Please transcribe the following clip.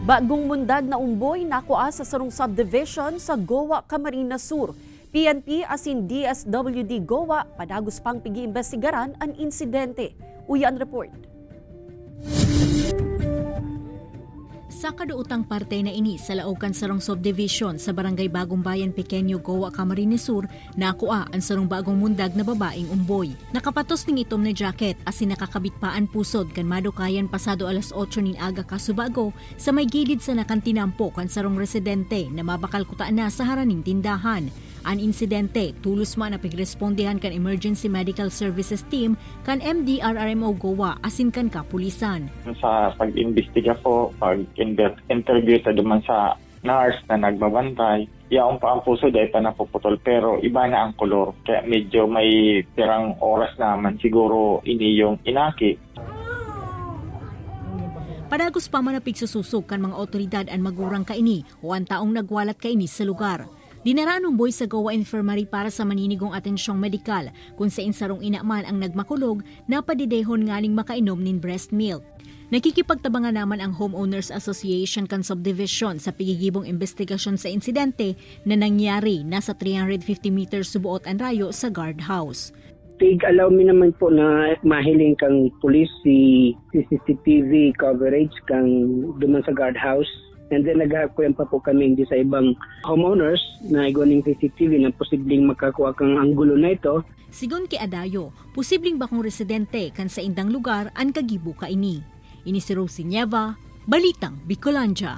Bagong mundag na umboy nakuha sa sarong subdivision sa Goa, Camarines Sur. PNP asin DSWD Goa padagos pang pigi-imbestigaran ang insidente. Uyan report. Sa kaduutang parte na ini sa Laucan Sarong Subdivision sa Barangay Bagong Bayan, Pequeño, Goa, Camarines Sur, nakuha ang sarong bagong mundag na babaeng umboy. Nakapatos ning itom na jacket asin nakakabit pa ang pusod kan madukayan pasado alas 8 nin aga kasubago sa may gilid sa nakantinampo kan sarong residente na mabakal kutaan na sa haraning tindahan. Ang insidente, tulos man na pagrespondihan kan Emergency Medical Services Team kan MDRRMO Goa asin kan kapulisan. Sa pag-imbestiga po, pag-interview sa duman sa nurse na nagbabantay, yaong pa ang puso dahil pa napuputol pero iba na ang kolor. Kaya medyo may pirang oras naman siguro ini yung inaki. Padagos pa man na pigsususog kan mga otoridad ang magurang kaini o ang taong nagwalat kaini sa lugar. Dinaraan ng boy sa Goa Infirmary para sa maninigong atensyong medikal kung sa insarong inaman ang nagmakulog na padidehon nganing makainom nin breast milk. Nakikipagtabangan naman ang Homeowners Association kan subdivision sa pigigibong investigasyon sa insidente na nangyari nasa 350 meters subuot ang rayo sa guardhouse. Allow me naman po na mahiling kang police si CCTV coverage kang duman sa guardhouse. And then naghakuyan pa po kami sa ibang homeowners na iguaning CCTV na posibleng makakuha kang anggulo na ito. Sigon kay Adayo, posibleng bakong residente kan sa indang lugar ang kagibo ka ini. Ini si Rosie Nieva, Balitang Bicolandia.